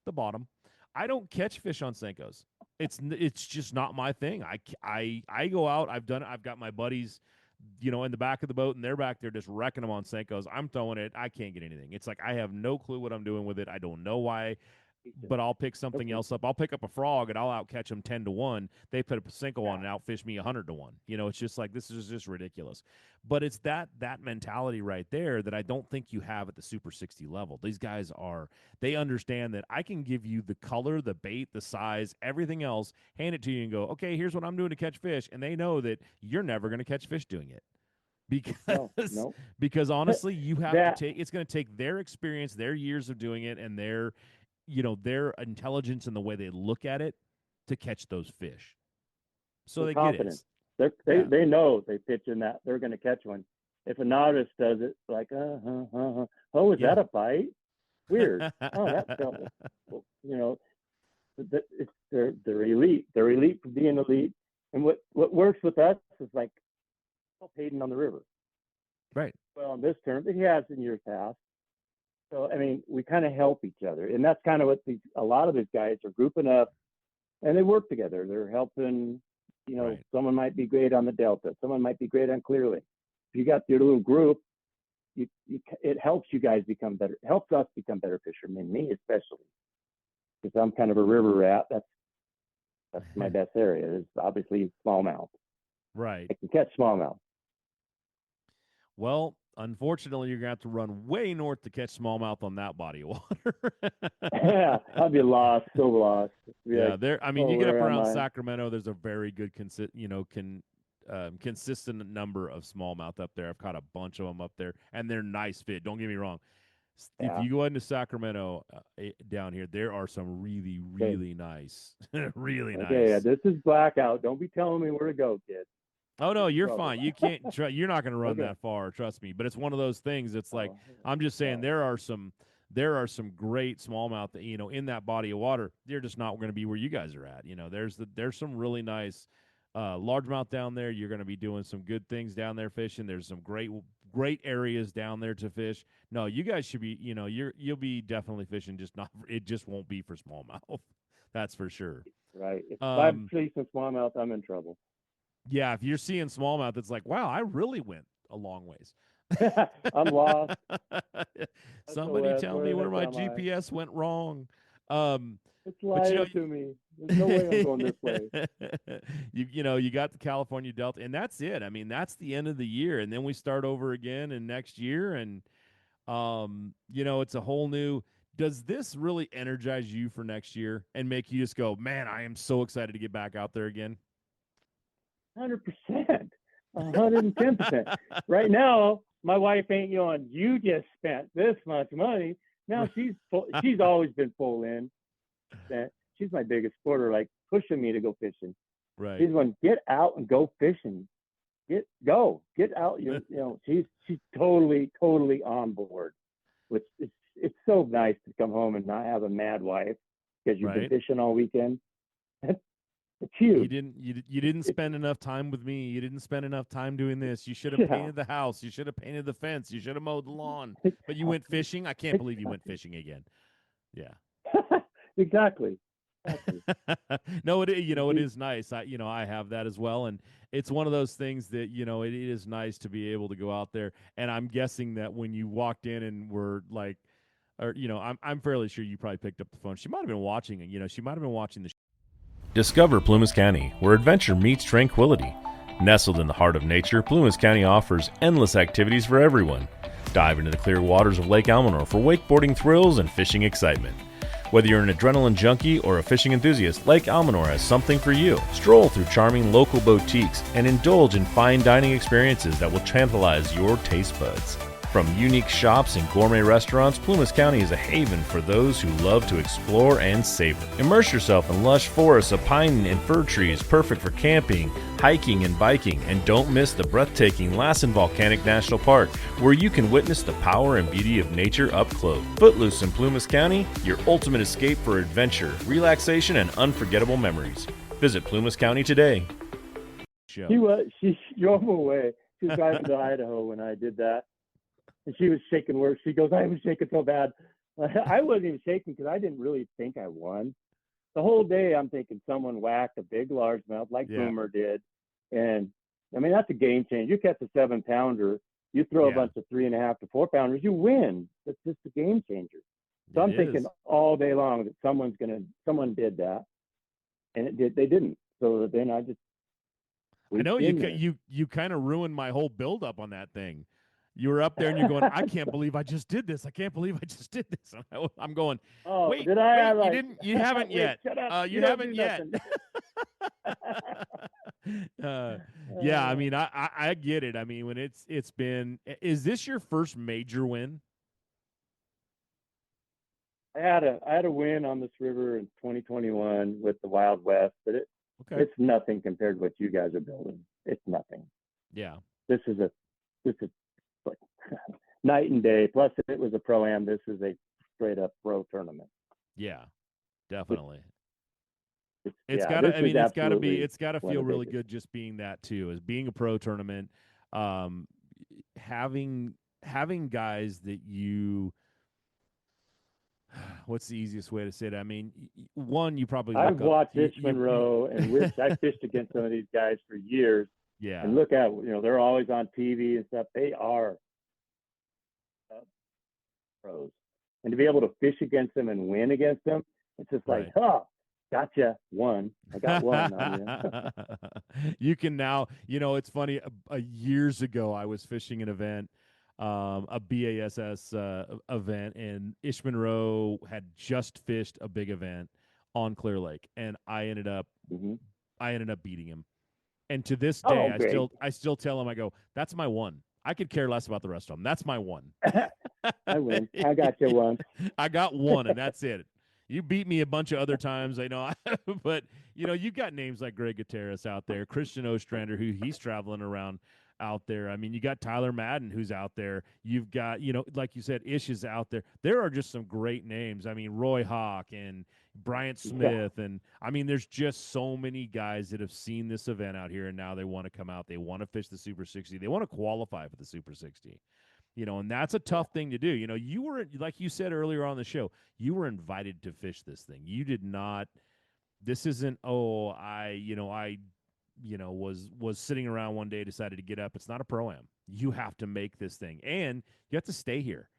The bottom. I don't catch fish on Senkos. It's just not my thing. I go out. I've done it. I've got my buddies, in the back of the boat, and they're back there just wrecking them on Senkos. I'm throwing it. I can't get anything. It's like I have no clue what I'm doing with it. I don't know why, but I'll pick something else up. I'll pick up a frog and I'll outcatch them 10-1. They put a Senko on and outfish me 100-1. It's just like this is just ridiculous. But it's that mentality right there that I don't think you have at the Super 60 level. These guys they understand that I can give you the color, the bait, the size, everything else, hand it to you and go, okay, here's what I'm doing to catch fish, and they know that you're never going to catch fish doing it. Because honestly, you have to take. It's going to take their experience, their years of doing it, and their intelligence and the way they look at it to catch those fish. So they confidence. get it. They know they pitch in that they're going to catch one. If a novice does it, like oh, is that a bite? Weird. Oh, that felt. They're elite. They're elite for being elite. And what works with us is like Hayden on the river. Right. Well, on this term, he has in years past. So, I mean, we kind of help each other. And that's kind of what a lot of these guys are grouping up and they work together. They're helping, right. Someone might be great on the Delta. Someone might be great on Clearlake. If you got your little group, it helps you guys become better. It helps us become better fishermen, me especially. Because I'm kind of a river rat. That's my best area. Is obviously smallmouth. Right. I can catch smallmouth. Well, unfortunately, you're going to have to run way north to catch smallmouth on that body of water. Yeah, I'd be lost, so lost. Yeah, there. I mean, you get up around Sacramento. There's a very good, consistent number of smallmouth up there. I've caught a bunch of them up there, and they're nice fit. Don't get me wrong. Yeah. If you go into Sacramento down here, there are some really, really nice, really nice. Yeah, this is blackout. Don't be telling me where to go, kid. Oh no, you're fine. You can't. You're not going to run that far. Trust me. But it's one of those things. It's like I'm just saying there are some great smallmouth in that body of water. They're just not going to be where you guys are at. There's some really nice largemouth down there. You're going to be doing some good things down there fishing. There's some great areas down there to fish. No, you guys should be. You'll be definitely fishing. Just not. It just won't be for smallmouth. That's for sure. Right. If I'm chasing smallmouth, I'm in trouble. Yeah, if you're seeing smallmouth, it's like, wow, I really went a long ways. I'm lost. Somebody tell me where my GPS went wrong. It's lying to me. There's no way I'm going this way. You got the California Delta, and that's it. I mean, that's the end of the year, and then we start over again in next year, and it's a whole new. Does this really energize you for next year and make you just go, man, I am so excited to get back out there again? 100%, 110%. Right now, my wife ain't going, you just spent this much money. Now she's always been full in. She's my biggest supporter, like pushing me to go fishing. Right. She's going, get out and go fishing. Get out. She's totally on board. Which it's so nice to come home and not have a mad wife because you've been fishing all weekend. It's You huge. didn't you didn't spend enough time with me. You didn't spend enough time doing this. You should have Yeah, painted the house. You should have painted the fence. You should have mowed the lawn. But you went fishing. I can't believe you went fishing again. Yeah. exactly, exactly. No, it You- is nice. I have that as well, and it's one of those things that it is nice to be able to go out there. And I'm guessing that when you walked in and were like, or I'm fairly sure you probably picked up the phone. She might have been watching it. She might have been watching the. Discover Plumas County, where adventure meets tranquility. Nestled in the heart of nature, Plumas County offers endless activities for everyone. Dive into the clear waters of Lake Almanor for wakeboarding thrills and fishing excitement. Whether you're an adrenaline junkie or a fishing enthusiast, Lake Almanor has something for you. Stroll through charming local boutiques and indulge in fine dining experiences that will tantalize your taste buds. From unique shops and gourmet restaurants, Plumas County is a haven for those who love to explore and savor. Immerse yourself in lush forests of pine and fir trees, perfect for camping, hiking, and biking. And don't miss the breathtaking Lassen Volcanic National Park, where you can witness the power and beauty of nature up close. Footloose in Plumas County, your ultimate escape for adventure, relaxation, and unforgettable memories. Visit Plumas County today. Show. She drove away. She was driving to Idaho when I did that. And she was shaking worse. She goes, I was shaking so bad. I wasn't even shaking because I didn't really think I won. The whole day I'm thinking someone whacked a big largemouth like Boomer did. And I mean, that's a game changer. You catch a 7-pounder, you throw a bunch of 3.5 to 4-pounders, you win. It's just a game changer. So I'm thinking all day long that someone did that. And it did. They didn't. So then I know you kind of ruined my whole build up on that thing. You were up there and you're going, I can't believe I just did this. I can't believe I just did this. I'm going, oh, wait, did I? wait, you didn't, you haven't wait, yet. Shut up. You haven't yet. Yeah, I mean, I get it. I mean, when it's been, is this your first major win? I had a win on this river in 2021 with the Wild West, but it's nothing compared to what you guys are building. It's nothing. Yeah. This is like night and day. Plus, it was a pro-am. This is a straight up pro tournament. Yeah, definitely. It's got to feel really good just being that too, as being a pro tournament, having guys that you. What's the easiest way to say that? I mean, one, you probably I've watched Ishman Rowe, and I fished against some of these guys for years. Yeah. And look at, they're always on TV and stuff. They are pros. And to be able to fish against them and win against them, it's just like, gotcha, won. I got one on you. You can now, it's funny. Years ago, I was fishing an event, a BASS event, and Ishman Rowe had just fished a big event on Clear Lake, and I ended up beating him. And to this day, I still tell him, I go, that's my one. I could care less about the rest of them. That's my one. I win. I got you one. I got one, and that's it. You beat me a bunch of other times, I know, but you've got names like Greg Gutierrez out there, Christian Ostrander, who he's traveling around out there. I mean, you got Tyler Madden, who's out there. You've got, like you said, Ish is out there. There are just some great names. I mean, Roy Hawk and Bryant Smith, and I mean, there's just so many guys that have seen this event out here, and now they want to come out. They want to fish the Super 60. They want to qualify for the Super 60. And that's a tough thing to do. You were, like you said earlier on the show, you were invited to fish this thing. You did not. This isn't. I was sitting around one day, decided to get up. It's not a pro-am. You have to make this thing, and you have to stay here.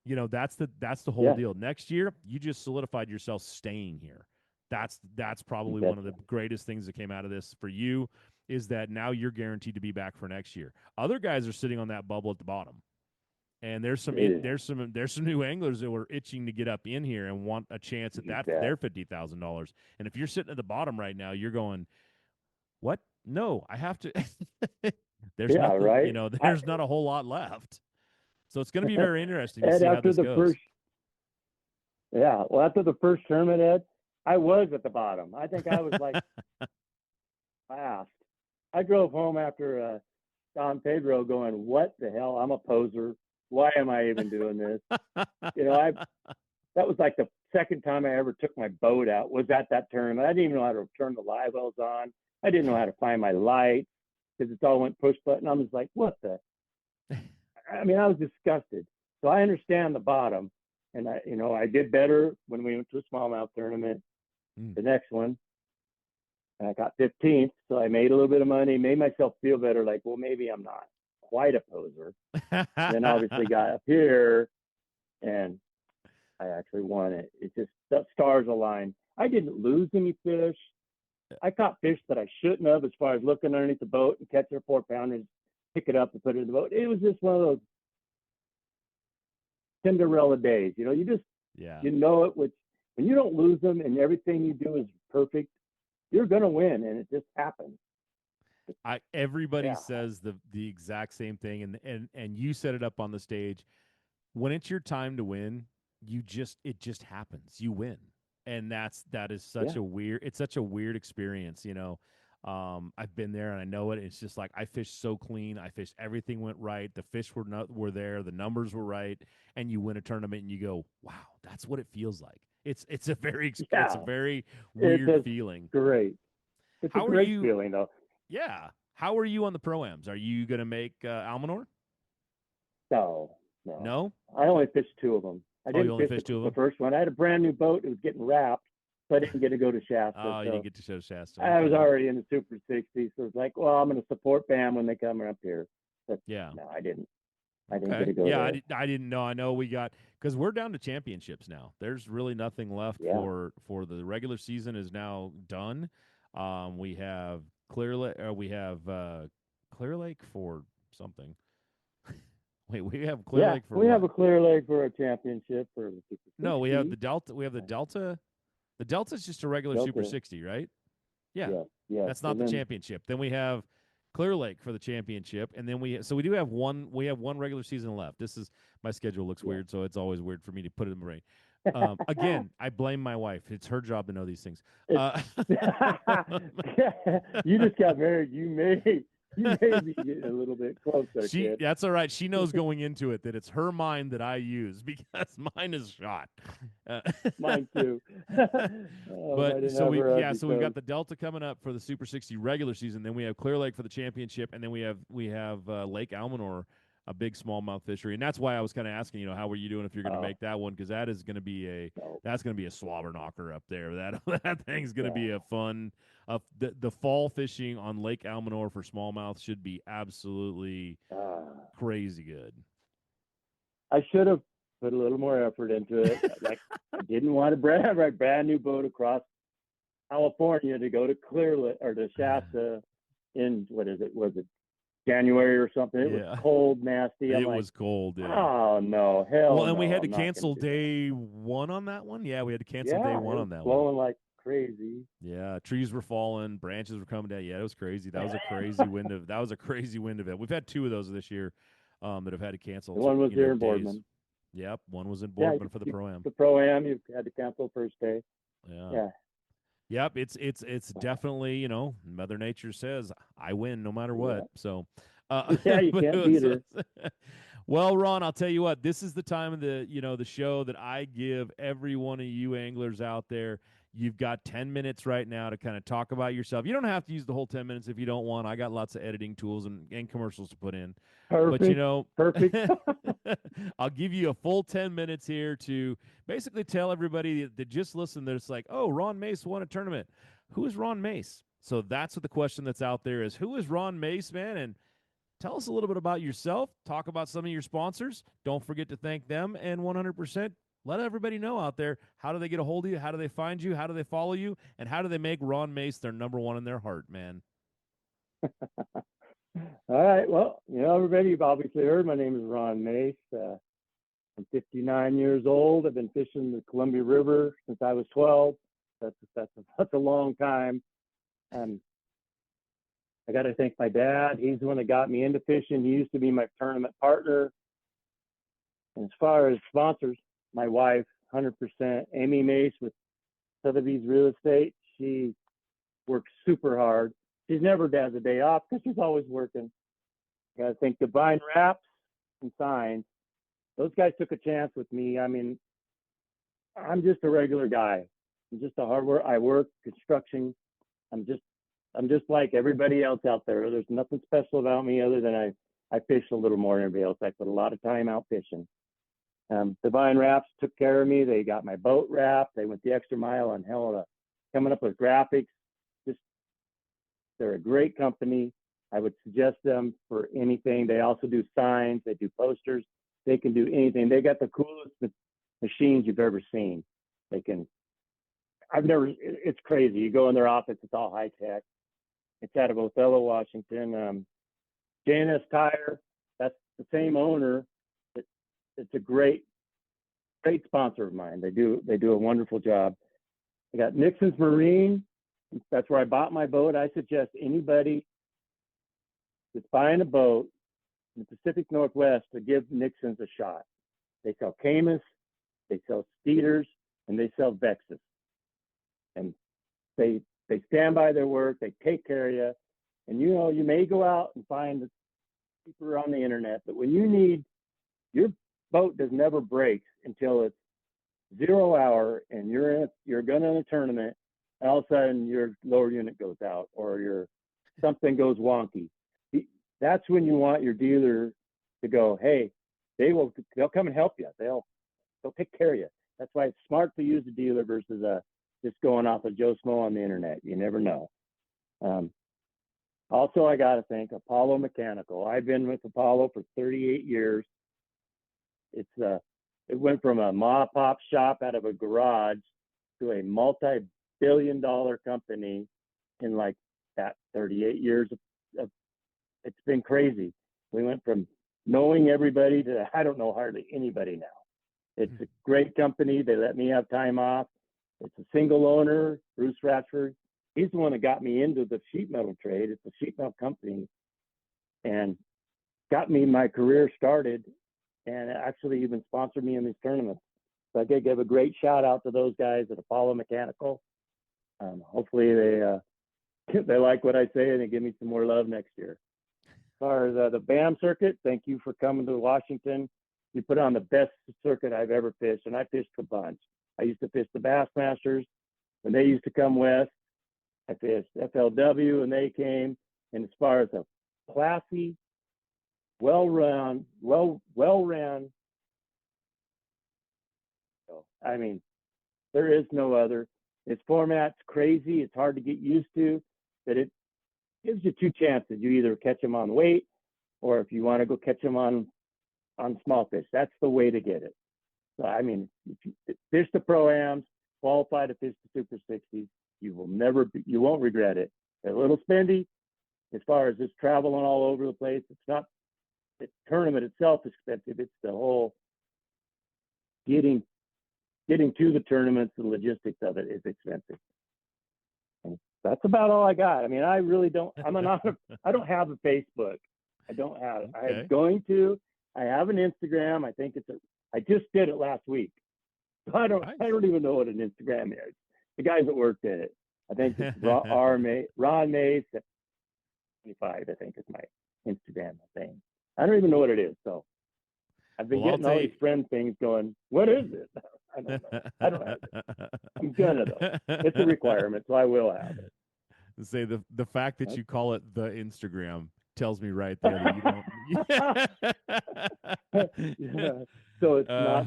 That's the whole deal. Next year, you just solidified yourself staying here. That's probably one of the greatest things that came out of this for you, is that now you're guaranteed to be back for next year. Other guys are sitting on that bubble at the bottom. And there's some new anglers that were itching to get up in here and want a chance at that for their $50,000. And if you're sitting at the bottom right now, you're going, what? No, I have to. There's nothing, right. There's not a whole lot left. So it's going to be very interesting to see how this goes. After the first tournament, Ed, I was at the bottom. I think I was like last. I drove home after Don Pedro going, what the hell? I'm a poser. Why am I even doing this? That was like the second time I ever took my boat out was at that tournament. I didn't even know how to turn the live wells on. I didn't know how to find my light because it's all went push button. I was like, what the? I mean, I was disgusted. So I understand the bottom, and I did better when we went to a smallmouth tournament. The next one, and I got 15th, so I made a little bit of money, made myself feel better. Like, well, maybe I'm not quite a poser. Then obviously got up here, and I actually won it. It just the stars aligned. I didn't lose any fish. I caught fish that I shouldn't have, as far as looking underneath the boat and catching a 4-pounder and pick it up and put it in the boat. It was just one of those Cinderella days. You just you know it. Which when you don't lose them and everything you do is perfect, you're gonna win, and it just happens. Everybody says the exact same thing, and you set it up on the stage. When it's your time to win, it just happens. You win. And that is such a weird experience, I've been there and I know it. It's just like I fished so clean. I fished everything went right. The fish were there. The numbers were right. And you win a tournament and you go, wow, that's what it feels like. It's a very weird feeling. Great. It's a great feeling though. Yeah. How are you on the pro-ams? Are you going to make Almanor? No. I only fished 2 of them. I didn't fish the first one. I had a brand new boat. It was getting wrapped, so I didn't get to go to Shasta. Oh, you didn't get to show Shasta. I was already in the Super 60, so it's like, well, I'm going to support BAM when they come up here. But no, I didn't. I didn't get to go there. I didn't know. I know we got – because we're down to championships now. There's really nothing left for the regular season is now done. We have Clear Lake for something. Wait, we have Clear Lake for we have a Clear Lake for a championship for the Super 60. No, we have the Delta. We have the Delta. The Delta is just a regular Super 60, right? Yeah. That's not the championship. Then we have Clear Lake for the championship, and then we do have one. We have one regular season left. This is my schedule looks weird, so it's always weird for me to put it in my brain. Again, I blame my wife. It's her job to know these things. You just got married. You may be getting a little bit closer, kid. That's all right. She knows going into it that it's her mind that I use because mine is shot. Mine too. But so we've got the Delta coming up for the Super 60 regular season. Then we have Clear Lake for the championship, and then we have Lake Almanor, a big smallmouth fishery, and that's why I was kind of asking, how are you doing if you're going to make that one, because that is going to be that's going to be a slobber knocker up there. That thing's going to be a fun. The fall fishing on Lake Almanor for smallmouth should be absolutely crazy good. I should have put a little more effort into it. Like I didn't want to have a brand new boat across California to go to Clear Lake or to Shasta in was it January or something. It was cold, nasty. It was cold. Yeah. Oh no, hell! Well, and we had I'm to cancel day 1 on that one. Yeah, we had to cancel day 1 on that one. Blowing like crazy. Yeah, trees were falling, branches were coming down. Yeah, it was crazy. That was a crazy wind event. We've had 2 of those this year that have had to cancel. One was here in Boardman. Yep, one was in Boardman for the Pro-Am. The Pro-Am, you had to cancel first day. Yeah. Yep, it's definitely, Mother Nature says I win no matter what. So you can't beat her. Well, Ron, I'll tell you what, this is the time of the show that I give every one of you anglers out there. You've got 10 minutes right now to kind of talk about yourself. You don't have to use the whole 10 minutes if you don't want. I got lots of editing tools and commercials to put in. Perfect. But perfect. I'll give you a full 10 minutes here to basically tell everybody that just listen that it's like, oh, Ron Mace won a tournament. Who is Ron Mace? So that's what the question that's out there is. Who is Ron Mace, man? And tell us a little bit about yourself. Talk about some of your sponsors. Don't forget to thank them. And 100%, let everybody know out there, how do they get a hold of you? How do they find you? How do they follow you? And how do they make Ron Mace their number 1 in their heart, man? All right. Well, everybody, you've obviously heard my name is Ron Mace. I'm 59 years old. I've been fishing the Columbia River since I was 12. That's a long time. I got to thank my dad. He's the one that got me into fishing. He used to be my tournament partner. And as far as sponsors, my wife, 100%, Amy Mace with Sotheby's Real Estate. She works super hard. She never has a day off because she's always working. Got to thank Divine Wraps and Signs. Those guys took a chance with me. I mean, I'm just a regular guy. I'm just a hard work. I work construction. I'm just I'm just like everybody else out there. There's nothing special about me other than I fish a little more than everybody else. I put a lot of time out fishing. Divine Wraps took care of me. They got my boat wrapped. They went the extra mile on coming up with graphics. Just they're a great company. I would suggest them for anything. They also do signs. They do posters. They can do anything. They got the coolest machines you've ever seen. They can. I've never. It's crazy. You go in their office. It's all high tech. It's out of Othello, Washington. J&S Tire. That's the same owner. It's a great sponsor of mine. They do a wonderful job. I got Nixon's Marine. That's where I bought my boat. I suggest anybody that's buying a boat in the Pacific Northwest to give Nixon's a shot. They sell Camus, they sell Steeders, and they sell Vexus. And they stand by their work. They take care of you. And you may go out and find cheaper on the internet, but when you need your boat does never break until it's 0 hour and you're going in a tournament and all of a sudden your lower unit goes out or something goes wonky. That's when you want your dealer to go, hey, they'll come and help you. They'll take care of you. That's why it's smart to use a dealer versus just going off of Joe Smo on the internet. You never know. Also, I got to thank Apollo Mechanical. I've been with Apollo for 38 years. It went from a mom pop shop out of a garage to a multi-billion-dollar company in like that 38 years of it's been crazy. We went from knowing everybody to I don't know hardly anybody now. It's a great company. They let me have time off. It's a single owner, Bruce Ratchford. He's the one that got me into the sheet metal trade. It's a sheet metal company and got me my career started and actually even sponsored me in these tournaments. So I did give a great shout out to those guys at Apollo Mechanical. Hopefully they like what I say and they give me some more love next year. As far as the BAM circuit, thank you for coming to Washington. You put on the best circuit I've ever fished, and I fished a bunch. I used to fish the Bassmasters when they used to come west. I fished FLW when they came. And as far as a classy, well-run, I mean, there is no other. Its format's crazy. It's hard to get used to, but it gives you two chances. You either catch them on weight, or if you want to go catch them on small fish, that's the way to get it. So, I mean, if you fish the Pro-Ams, qualify to fish the Super 60s, you won't regret it. They're a little spendy as far as just traveling all over the place. It's not the tournament itself is expensive. It's the whole getting to the tournaments, the logistics of it is expensive. And that's about all I got. I mean, I really don't. I don't have a Facebook. I don't have it. Okay. I'm going to. I have an Instagram. I think I just did it last week. So I don't even know what an Instagram is. The guys that worked in it. I think it's Ron Mace 25, I think is my Instagram thing. I don't even know what it is. So I've been getting all these friend things going, what is it? I don't know. I don't have it. I'm gonna though. It's a requirement, so I will have it. Say the fact that you call it the Instagram tells me right there that you don't. Yeah. So it's not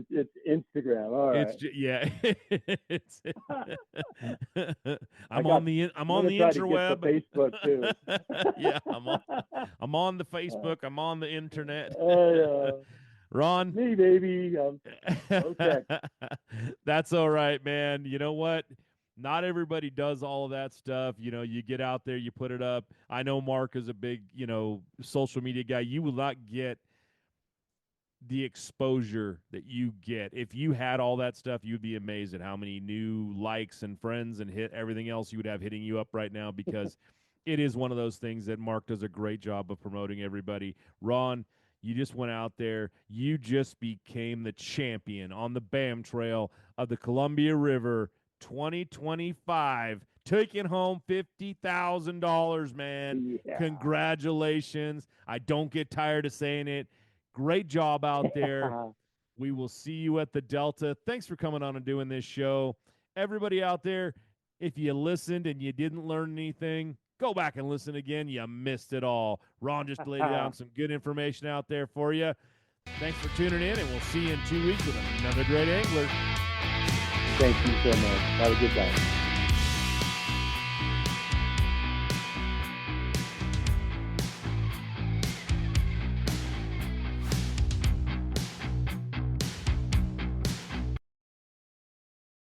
it's Instagram. All right. It's I'm on the interweb. Facebook too. Yeah, I'm on the Facebook. I'm on the internet. Ron, me baby. Okay. That's all right, man. You know what? Not everybody does all of that stuff. You get out there, you put it up. I know Mark is a big, social media guy. You will not get the exposure that you get. If you had all that stuff, you'd be amazed at how many new likes and friends and hit everything else you would have hitting you up right now because it is one of those things that Mark does a great job of promoting everybody. Ron, you just went out there. You just became the champion on the BAM Trail of the Columbia River 2025, taking home $50,000, man. Yeah. Congratulations. I don't get tired of saying it. Great job out there. We will see you at the Delta. Thanks for coming on and doing this show. Everybody out there, if you listened and you didn't learn anything, go back and listen again. You missed it all. Ron just laid down some good information out there for you. Thanks for tuning in, and we'll see you in 2 weeks with another great angler. Thank you so much. Have a good time.